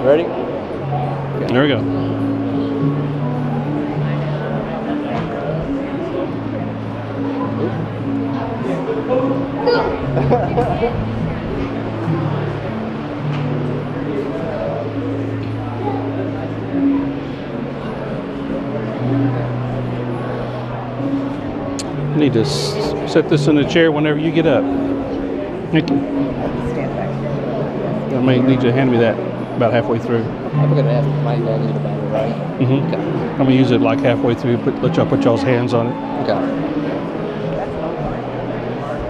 Ready? There we go. You need to set this in the chair whenever you get up. Thank you. I may need you to hand me that about halfway through. I'm going to have my dad in the battery, right? Mm-hmm. Okay. I'm going to use it like halfway through, let y'all put y'all's hands on it. Okay.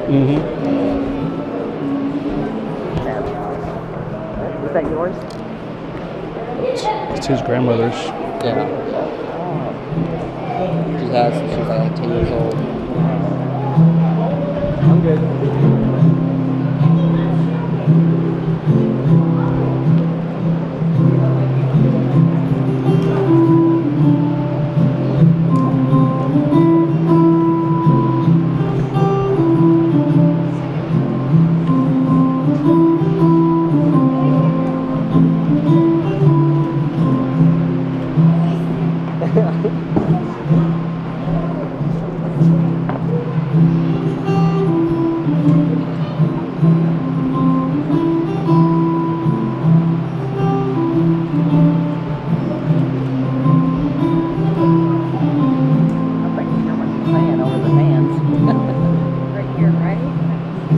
Mm-hmm. Is that yours? It's his grandmother's. Yeah. She has since she was like 10 years old. I'm good.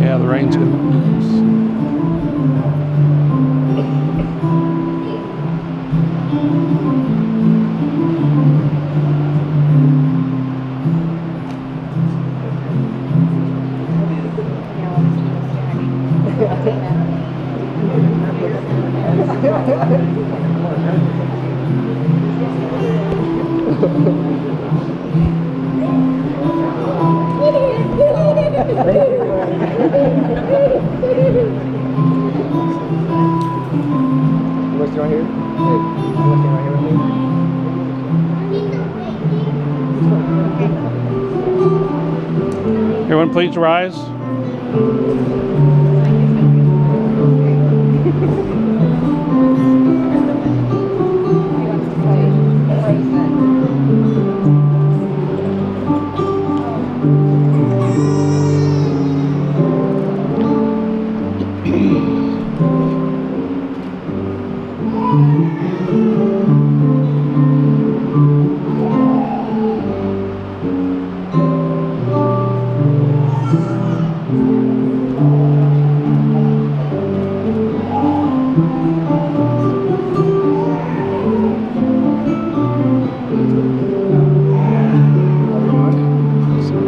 Yeah, the rain's good. You want to sit right here? Hey, you want to sit right here with me? Everyone please rise.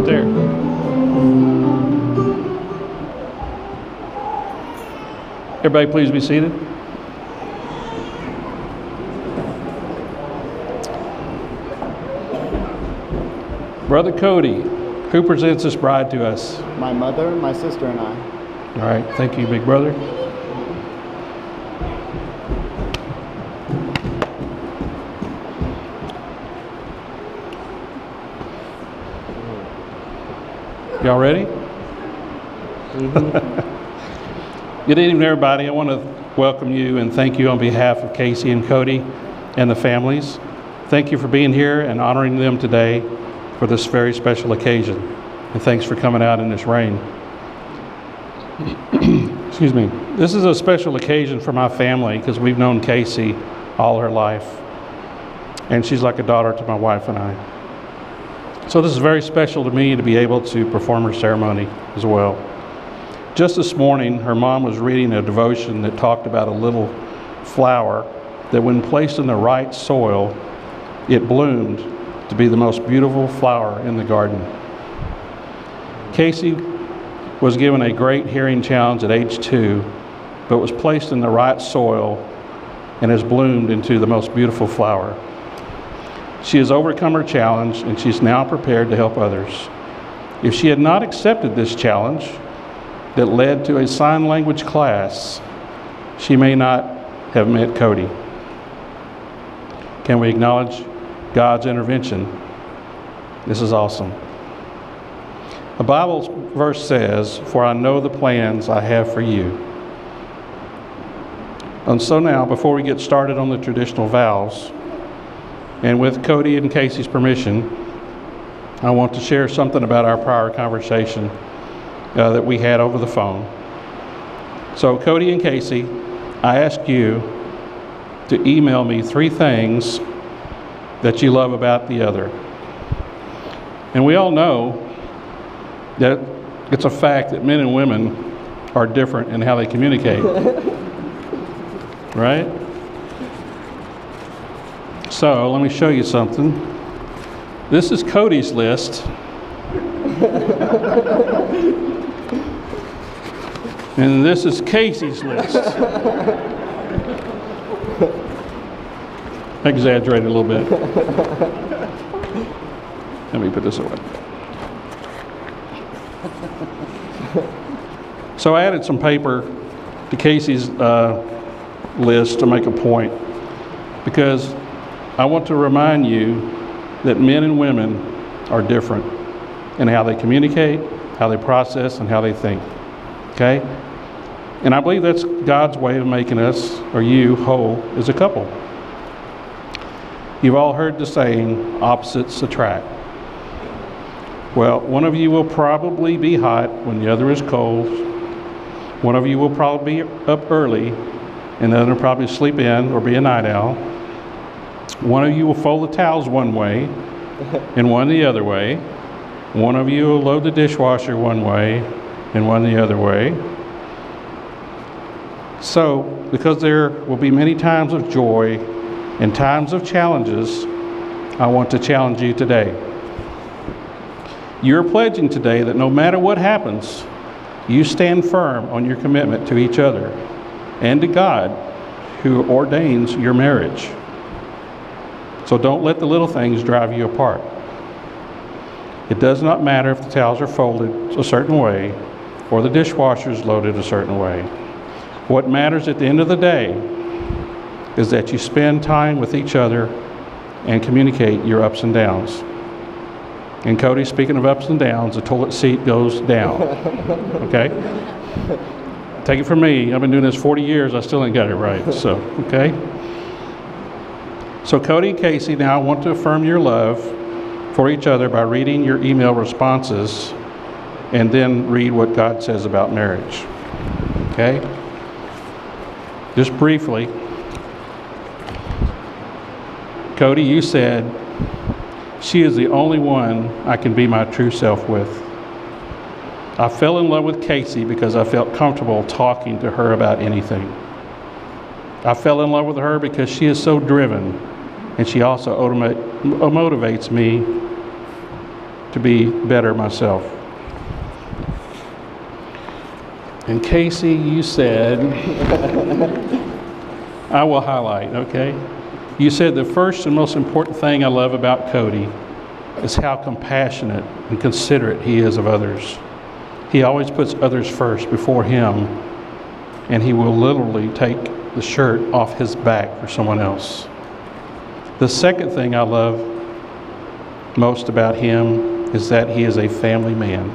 There. Everybody please be seated. Brother Cody, who presents this bride to us? My mother, my sister, and I. All right, thank you, big brother. Y'all ready? Good evening, everybody. I want to welcome you and thank you on behalf of Casey and Cody and the families. Thank you for being here and honoring them today for this very special occasion. And thanks for coming out in this rain. Excuse me. This is a special occasion for my family because we've known Casey all her life. And she's like a daughter to my wife and I. So this is very special to me to be able to perform her ceremony as well. Just this morning, her mom was reading a devotion that talked about a little flower that when placed in the right soil, it bloomed to be the most beautiful flower in the garden. Casey was given a great hearing challenge at age 2, but was placed in the right soil and has bloomed into the most beautiful flower. She has overcome her challenge and she's now prepared to help others. If she had not accepted this challenge that led to a sign language class, she may not have met Cody. Can we acknowledge God's intervention? This is awesome. The Bible verse says, "For I know the plans I have for you." And so now, before we get started on the traditional vows, and with Cody and Casey's permission, I want to share something about our prior conversation that we had over the phone. So Cody and Casey, I ask you to email me 3 things that you love about the other. And we all know that it's a fact that men and women are different in how they communicate. Right? So let me show you something. This is Cody's list. And this is Casey's list. Exaggerated a little bit. Let me put this away. So I added some paper to Casey's list to make a point, because I want to remind you that men and women are different in how they communicate, how they process, and how they think. Okay? And I believe that's God's way of making us, or you, whole as a couple. You've all heard the saying, opposites attract. Well, one of you will probably be hot when the other is cold. One of you will probably be up early, and the other will probably sleep in or be a night owl. One of you will fold the towels one way and one the other way. One of you will load the dishwasher one way and one the other way. So, because there will be many times of joy and times of challenges, I want to challenge you today. You're pledging today that no matter what happens, you stand firm on your commitment to each other and to God, who ordains your marriage. So don't let the little things drive you apart. It does not matter if the towels are folded a certain way or the dishwasher is loaded a certain way. What matters at the end of the day is that you spend time with each other and communicate your ups and downs. And Cody, speaking of ups and downs, the toilet seat goes down. Okay? Take it from me. I've been doing this 40 years. I still ain't got it right. So, okay? So Cody and Casey, now I want to affirm your love for each other by reading your email responses and then read what God says about marriage. Okay? Just briefly, Cody, you said, "She is the only one I can be my true self with. I fell in love with Casey because I felt comfortable talking to her about anything. I fell in love with her because she is so driven, and she also motivates me to be better myself." And Casey, you said, I will highlight, okay? You said the first and most important thing I love about Cody is how compassionate and considerate he is of others. He always puts others first before him, and he will literally take the shirt off his back for someone else. The second thing I love most about him is that he is a family man.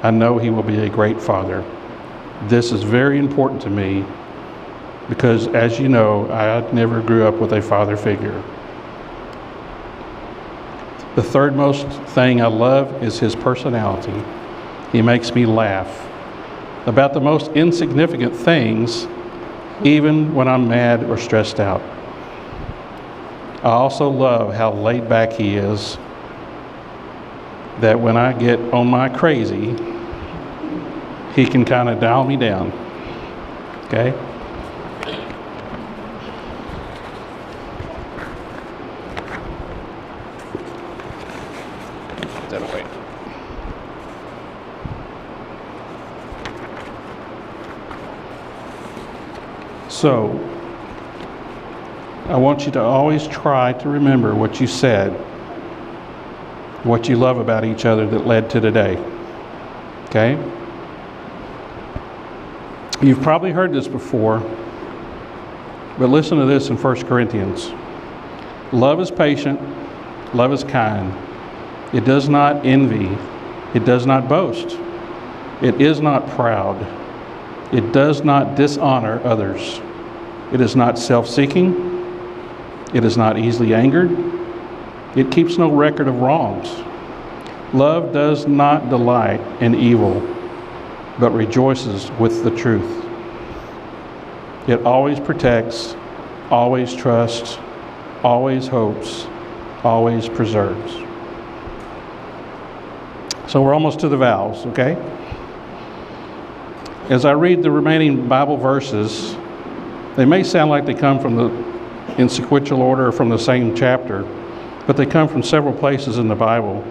I know he will be a great father. This is very important to me because, as you know, I never grew up with a father figure. The third most thing I love is his personality. He makes me laugh about the most insignificant things, even when I'm mad or stressed out. I also love how laid back he is, that when I get on my crazy, he can kind of dial me down. Okay? Put that away. So, I want you to always try to remember what you said, what you love about each other that led to today. Okay? You've probably heard this before, but listen to this in 1 Corinthians. Love is patient, love is kind. It does not envy, it does not boast, it is not proud, it does not dishonor others, It is not self-seeking. It is not easily angered. It keeps no record of wrongs. Love does not delight in evil, but rejoices with the truth. It always protects, always trusts, always hopes, always preserves. So we're almost to the vows, okay? As I read the remaining Bible verses, they may sound like they come from in sequential order or from the same chapter, but they come from several places in the Bible.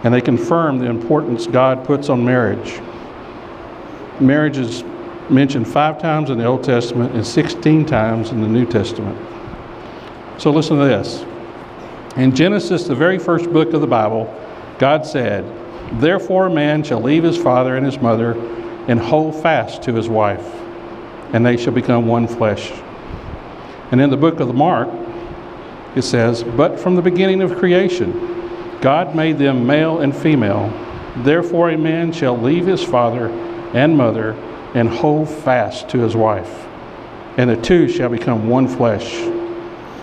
And they confirm the importance God puts on marriage. Marriage is mentioned 5 times in the Old Testament and 16 times in the New Testament. So listen to this. In Genesis, the very first book of the Bible, God said, "Therefore a man shall leave his father and his mother and hold fast to his wife, and they shall become one flesh." And in the book of Mark, it says, "But from the beginning of creation, God made them male and female. Therefore a man shall leave his father and mother and hold fast to his wife, and the two shall become one flesh.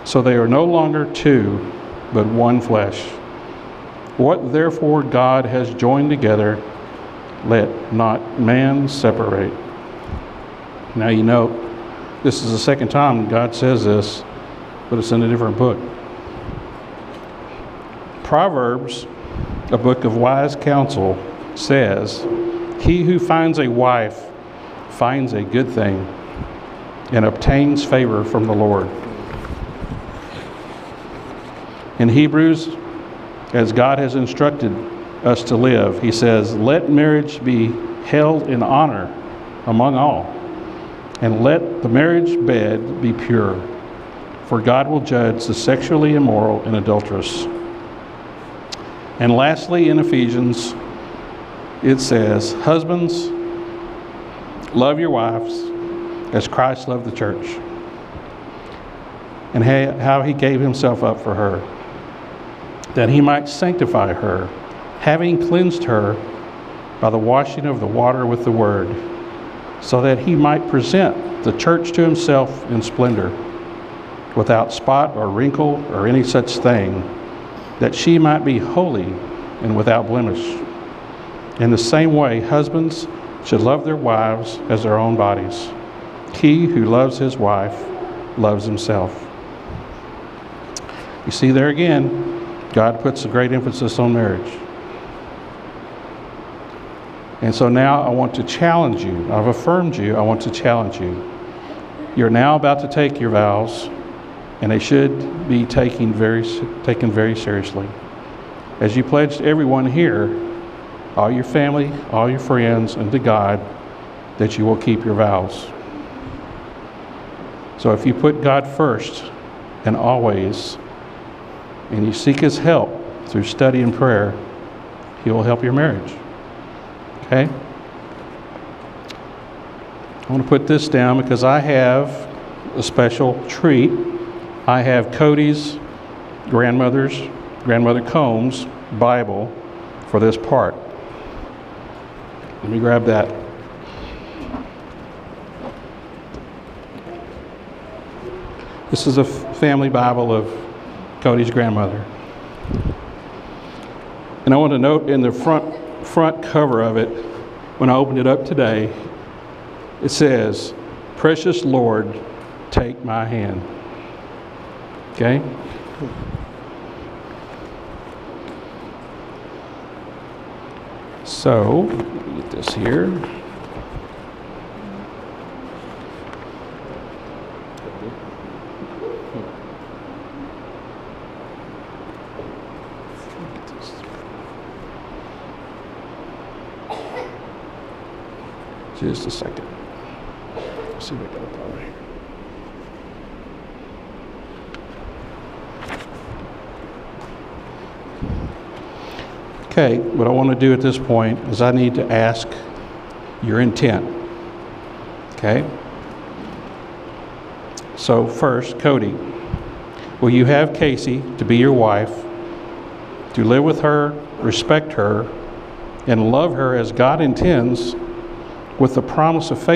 So they are no longer two, but one flesh. What therefore God has joined together, let not man separate." Now you know, this is the second time God says this, but it's in a different book. Proverbs, a book of wise counsel, says, "He who finds a wife finds a good thing and obtains favor from the Lord." In Hebrews, as God has instructed us to live, he says, "Let marriage be held in honor among all, and let the marriage bed be pure, for God will judge the sexually immoral and adulterous." And lastly, in Ephesians, it says, "Husbands, love your wives as Christ loved the church, and how he gave himself up for her, that he might sanctify her, having cleansed her by the washing of the water with the word, so that he might present the church to himself in splendor, without spot or wrinkle or any such thing, that she might be holy and without blemish. In the same way, husbands should love their wives as their own bodies. He who loves his wife loves himself." You see there again, God puts a great emphasis on marriage. And so now I want to challenge you. I've affirmed you. I want to challenge you. You're now about to take your vows, and they should be taken very seriously. As you pledge to everyone here, all your family, all your friends, and to God, that you will keep your vows. So if you put God first and always, and you seek his help through study and prayer, he will help your marriage. Okay? I want to put this down because I have a special treat. I have Cody's grandmother Combs' Bible for this part. Let me grab that. This is a family Bible of Cody's grandmother. And I want to note in the front cover of it, when I opened it up today, it says, "Precious Lord, take my hand." Okay? So, let me get this here. Just a second. Let's see what I got over here. Okay, what I want to do at this point is I need to ask your intent. Okay? So first, Cody, will you have Casey to be your wife, to live with her, respect her, and love her as God intends, with the promise of faithfulness